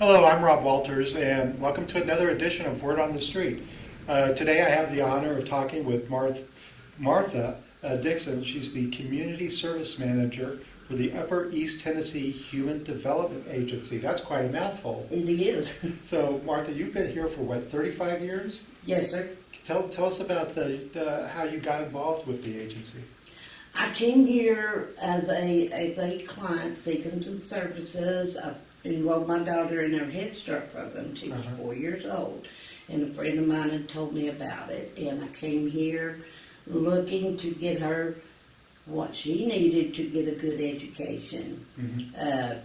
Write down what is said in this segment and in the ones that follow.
Hello, I'm Rob Walters, and welcome to another edition of Word on the Street. Today I have the honor of talking with Martha Dixon. She's the Community Service Manager for the Upper East Tennessee Human Development Agency. That's quite a mouthful. It is. So, Martha, you've been here for, 35 years? Yes, sir. Tell us about how you got involved with the agency. I came here as a client seeking some services. I enrolled my daughter in her Head Start program. She was 4 years old, and a friend of mine had told me about it. And I came here looking to get her what she needed to get a good education. Mm-hmm.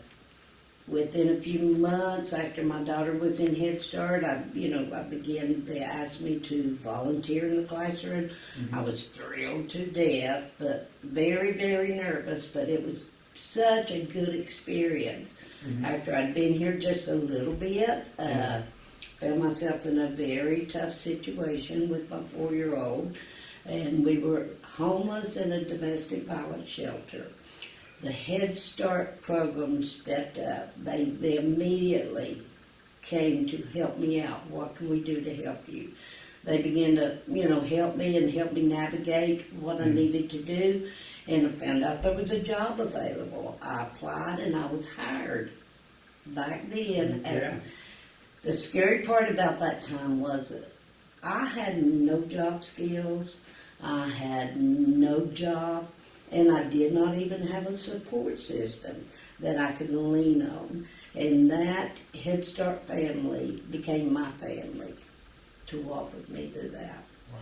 Within a few months after my daughter was in Head Start, they asked me to volunteer in the classroom. Mm-hmm. I was thrilled to death, but very, very nervous, but it was such a good experience. Mm-hmm. After I'd been here just a little bit, found myself in a very tough situation with my 4-year-old, and we were homeless in a domestic violence shelter. The Head Start program stepped up. They immediately came to help me out. What can we do to help you? They began to, help me navigate what I needed to do. And I found out there was a job available. I applied and I was hired back then. Yeah. The scary part about that time was that I had no job skills. I had no job. And I did not even have a support system that I could lean on. And that Head Start family became my family to walk with me through that. Wow.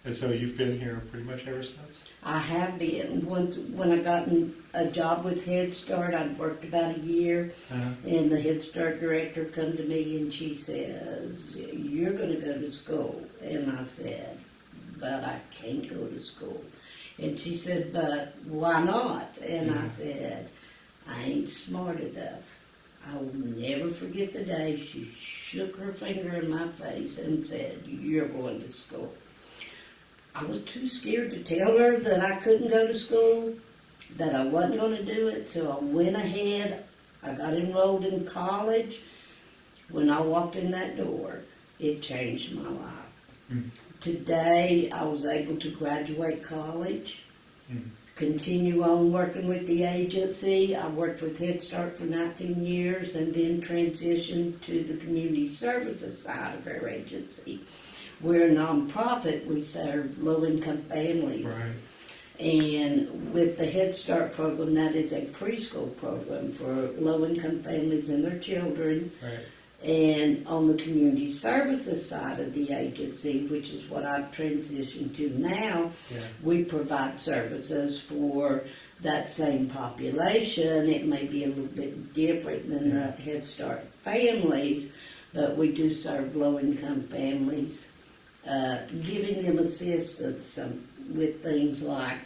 And so you've been here pretty much ever since? I have been. When I got a job with Head Start, I'd worked about a year, and the Head Start director come to me and she says, "You're going to go to school." And I said, "But I can't go to school." And she said, "But why not?" And I said, "I ain't smart enough." I will never forget the day she shook her finger in my face and said, "You're going to school." I was too scared to tell her that I couldn't go to school, that I wasn't going to do it, so I went ahead. I got enrolled in college. When I walked in that door, it changed my life. Mm-hmm. Today, I was able to graduate college, continue on working with the agency. I worked with Head Start for 19 years and then transitioned to the community services side of our agency. We're a nonprofit. We serve low-income families. Right. And with the Head Start program, that is a preschool program for low-income families and their children. Right. And on the community services side of the agency, which is what I've transitioned to now, we provide services for that same population. It may be a little bit different than the Head Start families, but we do serve low-income families, giving them assistance with things like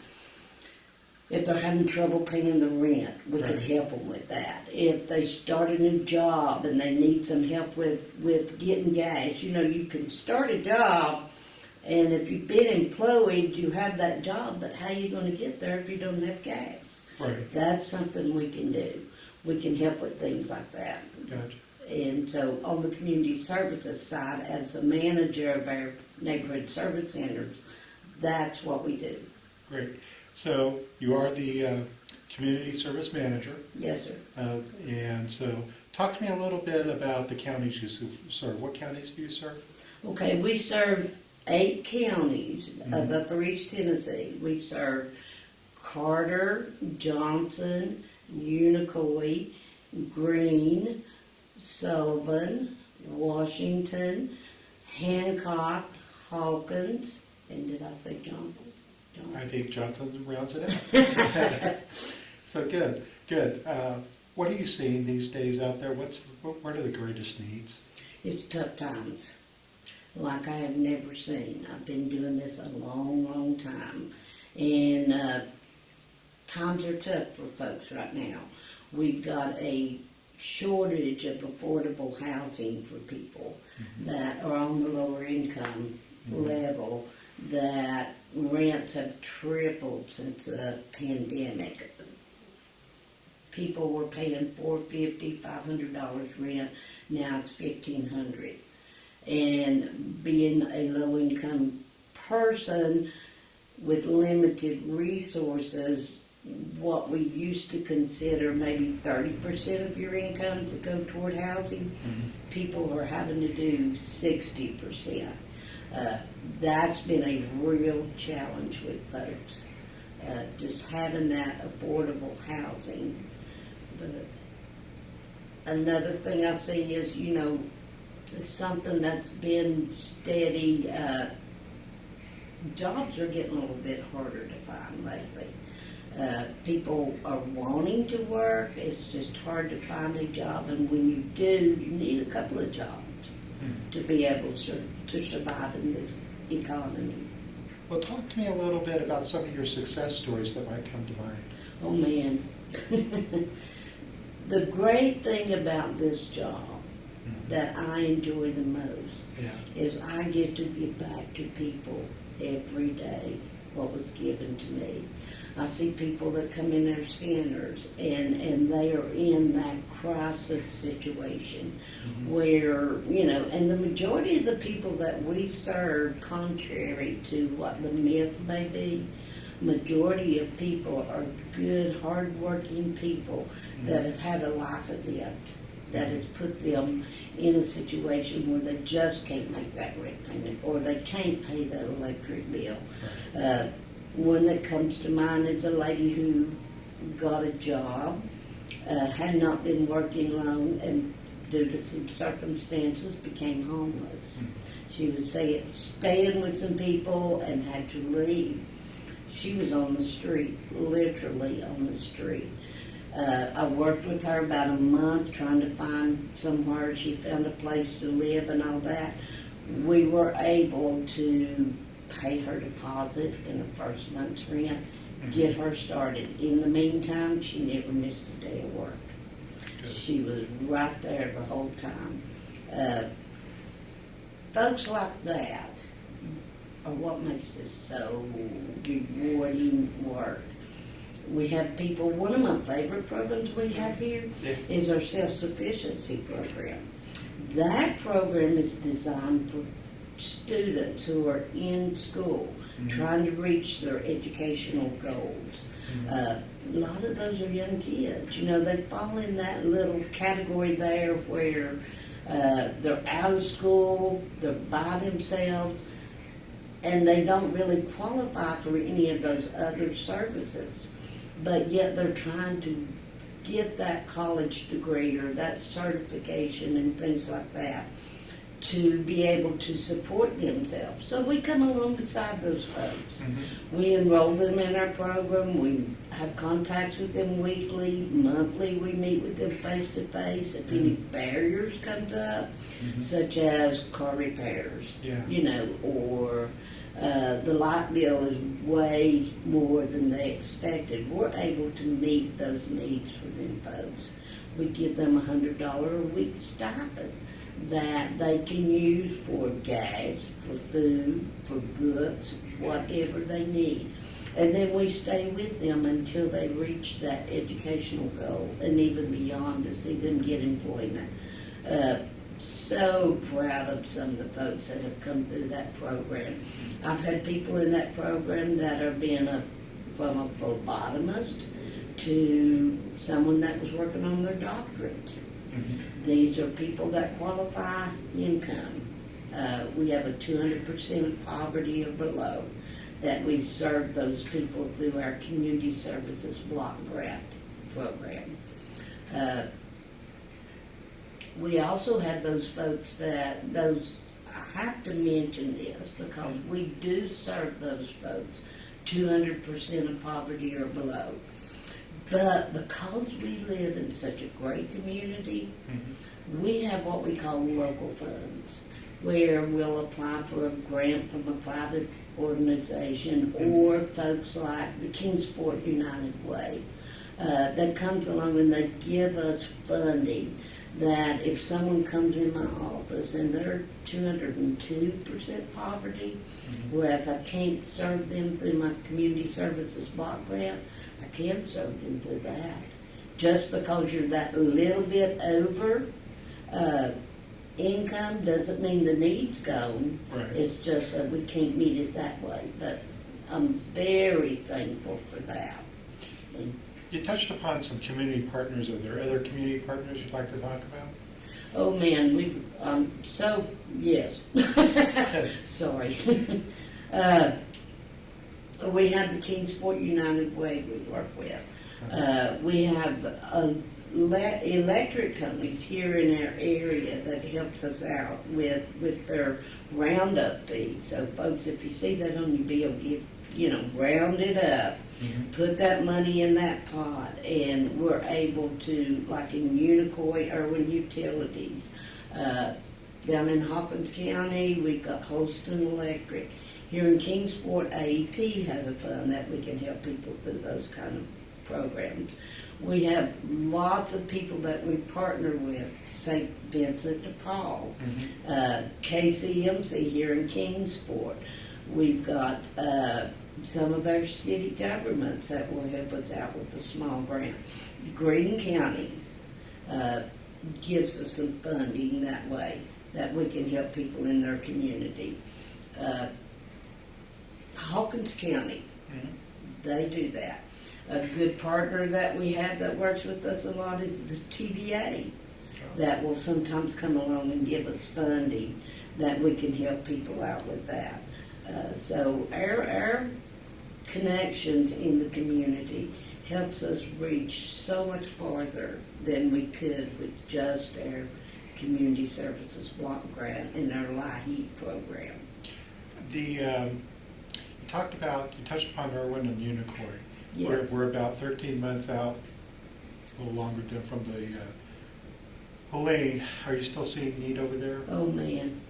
if they're having trouble paying the rent, we could help them with that. If they start a new job and they need some help with getting gas, you can start a job, and if you've been employed, you have that job, but how are you going to get there if you don't have gas? Right. That's something we can do. We can help with things like that. Gotcha. And so on the community services side, as the manager of our neighborhood service centers, that's what we do. Great. So you are the community service manager. Yes, sir. And so talk to me a little bit about the counties you serve. What counties do you serve? Okay, we serve 8 counties of Upper East Tennessee. We serve Carter, Johnson, Unicoi, Greene, Sullivan, Washington, Hancock, Hawkins, and did I say Johnson? I think Johnson rounds it out. So good. What are you seeing these days out there? What are the greatest needs? It's tough times, like I have never seen. I've been doing this a long, long time, and times are tough for folks right now. We've got a shortage of affordable housing for people that are on the lower income level, that rents have tripled since the pandemic. people were paying $450, $500 rent. Now it's $1,500. And being a low-income person with limited resources, what we used to consider maybe 30% of your income to go toward housing, people are having to do 60%. That's been a real challenge with folks, just having that affordable housing. But another thing I see is, it's something that's been steady. Jobs are getting a little bit harder to find lately. People are wanting to work. It's just hard to find a job, and when you do, you need a couple of jobs to be able to survive in this economy. Well, talk to me a little bit about some of your success stories that might come to mind. Oh man. The great thing about this job that I enjoy the most is I get to give back to people every day what was given to me. I see people that come in as sinners, and they are in that crisis situation where, and the majority of the people that we serve, contrary to what the myth may be, majority of people are good, hard-working people that have had a life event that has put them in a situation where they just can't make that rent payment or they can't pay that electric bill. One that comes to mind is a lady who got a job, had not been working long, and due to some circumstances became homeless. She was staying with some people and had to leave. She was on the street, literally on the street. I worked with her about a month trying to find somewhere. She found a place to live and all that. We were able to pay her deposit in the first month's rent, get her started. In the meantime, she never missed a day of work. Good. She was right there the whole time. Folks like that are what makes this so rewarding work. We have people, one of my favorite programs we have here is our self-sufficiency program. That program is designed for students who are in school trying to reach their educational goals. A lot of those are young kids. They fall in that little category there where they're out of school, they're by themselves, and they don't really qualify for any of those other services. But yet they're trying to get that college degree or that certification and things like that to be able to support themselves. So we come along beside those folks. We enroll them in our program. We have contacts with them weekly, monthly. We meet with them face-to-face. If any barriers comes up, such as car repairs, or the light bill is way more than they expected, we're able to meet those needs for them folks. We give them $100 a week stipend that they can use for gas, for food, for books, whatever they need. And then we stay with them until they reach that educational goal and even beyond to see them get employment. So proud of some of the folks that have come through that program. I've had people in that program that are being from a phlebotomist to someone that was working on their doctorate. These are people that qualify income. We have a 200% poverty or below that we serve those people through our community services block grant program. We also have those folks I have to mention this because we do serve those folks 200% of poverty or below. But because we live in such a great community, we have what we call local funds, where we'll apply for a grant from a private organization or folks like the Kingsport United Way that comes along and they give us funding that if someone comes in my office and they're 202% poverty, whereas I can't serve them through my community services block grant, I can serve them through that. just because you're that little bit over income doesn't mean the need's gone. Right. It's just that we can't meet it that way. But I'm very thankful for that. And, You touched upon some community partners. Are there other community partners you'd like to talk about? oh man, yes. Sorry. We have the Kingsport United Way we work with. We have electric companies here in our area that helps us out with their roundup fee. So folks, if you see that on your bill, round it up. Mm-hmm. Put that money in that pot, and we're able to, like in Unicoi, Irwin Utilities, down in Hawkins County, we've got Holston Electric. Here in Kingsport, AEP has a fund that we can help people through those kind of programs. We have lots of people that we partner with, St. Vincent de Paul, KCMC here in Kingsport. We've got some of our city governments that will help us out with the small grant. Greene County gives us some funding that way that we can help people in their community. Hawkins County, they do that. A good partner that we have that works with us a lot is the TVA that will sometimes come along and give us funding that we can help people out with that. So our connections in the community helps us reach so much farther than we could with just our community services block grant and our LIHEAP program. You touched upon Irwin and Unicoi. Yes. We're about 13 months out, a little longer than from the Helene. Are you still seeing need over there? Oh man,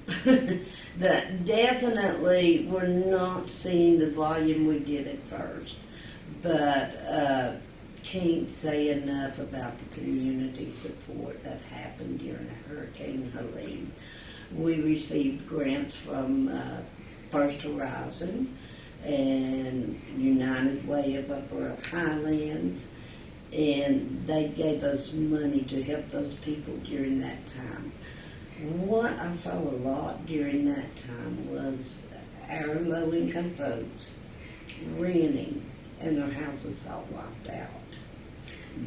definitely we're not seeing the volume we did at first, but can't say enough about the community support that happened during Hurricane Helene. We received grants from First Horizon and United Way of Upper Highlands, and they gave us money to help those people during that time. What I saw a lot during that time was our low-income folks renting, and their houses got wiped out.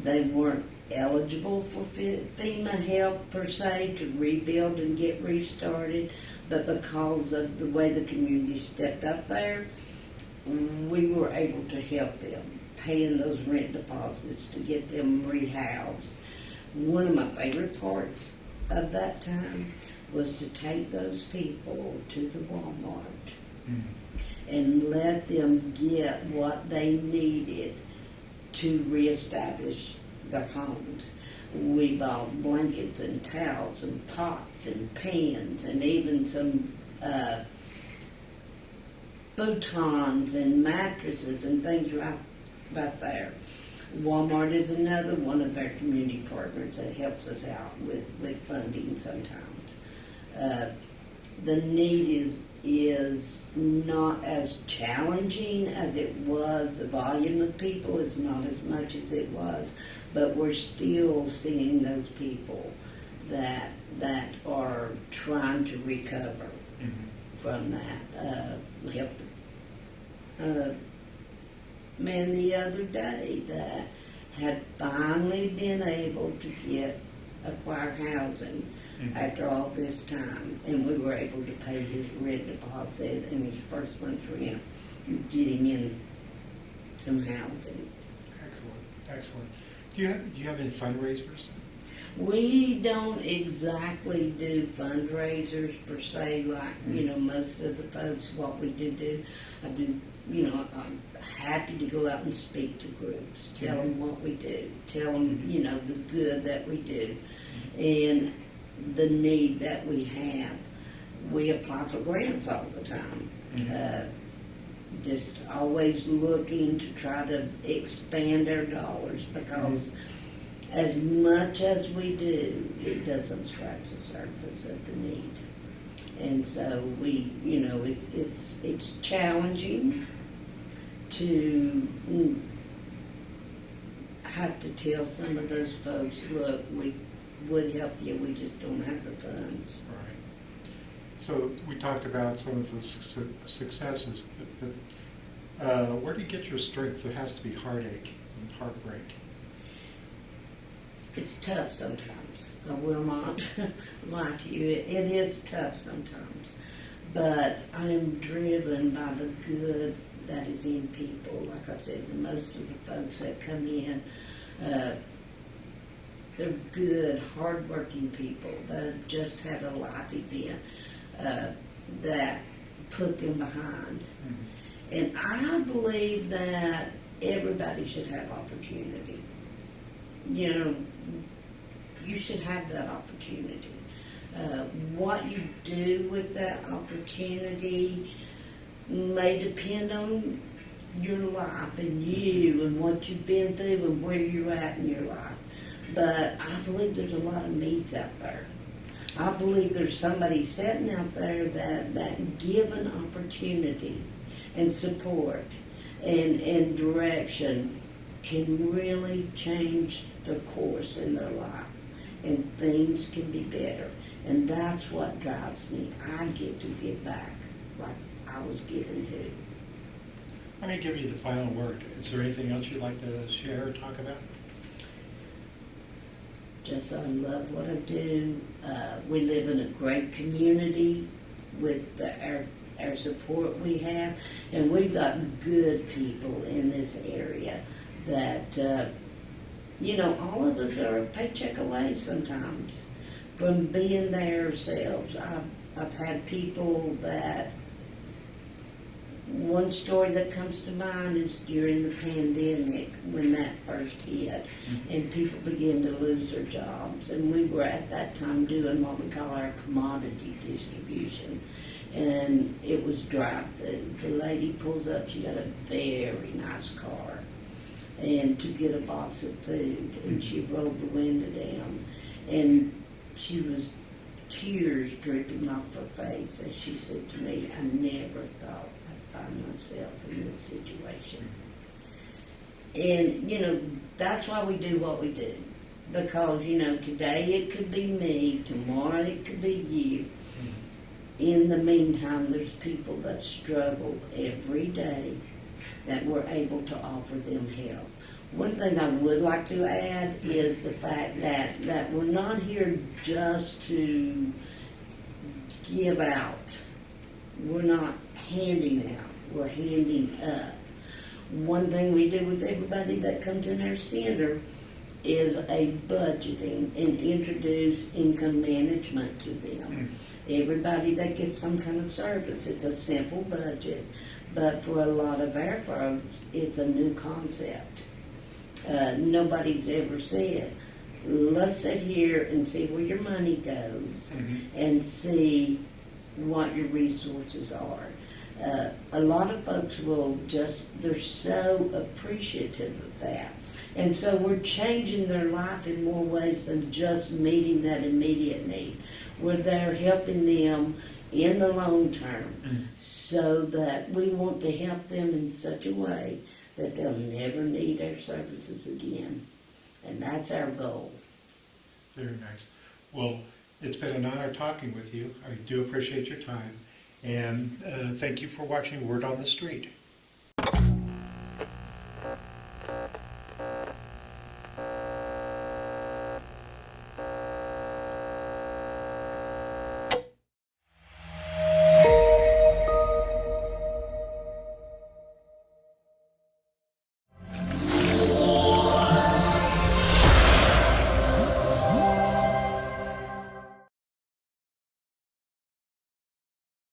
They weren't eligible for FEMA help per se to rebuild and get restarted, but because of the way the community stepped up there, we were able to help them, paying those rent deposits to get them rehoused. One of my favorite parts of that time was to take those people to the Walmart and let them get what they needed to reestablish their homes. We bought blankets and towels and pots and pans and even some futons and mattresses and things right there. Walmart is another one of our community partners that helps us out with funding sometimes. The need is not as challenging as it was. The volume of people is not as much as it was, but we're still seeing those people that are trying to recover from that. We helped man the other day that had finally been able to acquire housing after all this time, and we were able to pay his rent deposit and his first month's rent and get him in some housing. Excellent. Do you have any fundraisers? We don't exactly do fundraisers per se, like most of the folks. What we do, I do. I'm happy to go out and speak to groups, tell them what we do, tell them the good that we do, and the need that we have. We apply for grants all the time. Just always looking to try to expand our dollars, because as much as we do, it doesn't scratch the surface of the need. And so we, it's challenging to have to tell some of those folks, look, we would help you, we just don't have the funds. Right. So we talked about some of the successes, but where do you get your strength? There has to be heartache and heartbreak. It's tough sometimes. I will not lie to you. It is tough sometimes. But I'm driven by the good that is in people. Like I said, most of the folks that come in, they're good, hardworking people that have just had a life event that put them behind. Mm-hmm. And I believe that everybody should have opportunity. You know, you should have that opportunity. What you do with that opportunity may depend on your life and you and what you've been through and where you're at in your life. But I believe there's a lot of needs out there. I believe there's somebody sitting out there that given opportunity and support and direction can really change the course in their life, and things can be better. And that's what drives me. I get to give back like I was given to. I'm going to give you the final word. Is there anything else you'd like to share or talk about? Just I love what I do. We live in a great community with our support we have, and we've got good people in this area that, all of us are a paycheck away sometimes from being there ourselves. I've had people that, one story that comes to mind is during the pandemic when that first hit, and people began to lose their jobs. And we were at that time doing what we call our commodity distribution. And it was drive-through. The lady pulls up, she got a very nice car, and to get a box of food, and she rolled the window down, and she was tears dripping off her face as she said to me, I never thought I'd find myself in this situation. And, that's why we do what we do. Because, today it could be me, tomorrow it could be you. In the meantime, there's people that struggle every day that we're able to offer them help. One thing I would like to add is the fact that we're not here just to give out. We're not handing out. We're handing up. One thing we do with everybody that comes in our center is a budgeting and introduce income management to them. Everybody that gets some kind of service, it's a simple budget, but for a lot of our folks, it's a new concept. Nobody's ever said, let's sit here and see where your money goes and see what your resources are. A lot of folks will they're so appreciative of that. And so we're changing their life in more ways than just meeting that immediate need. We're there helping them in the long term so that we want to help them in such a way that they'll never need our services again. And that's our goal. Very nice. Well, it's been an honor talking with you. I do appreciate your time. And thank you for watching Word on the Street.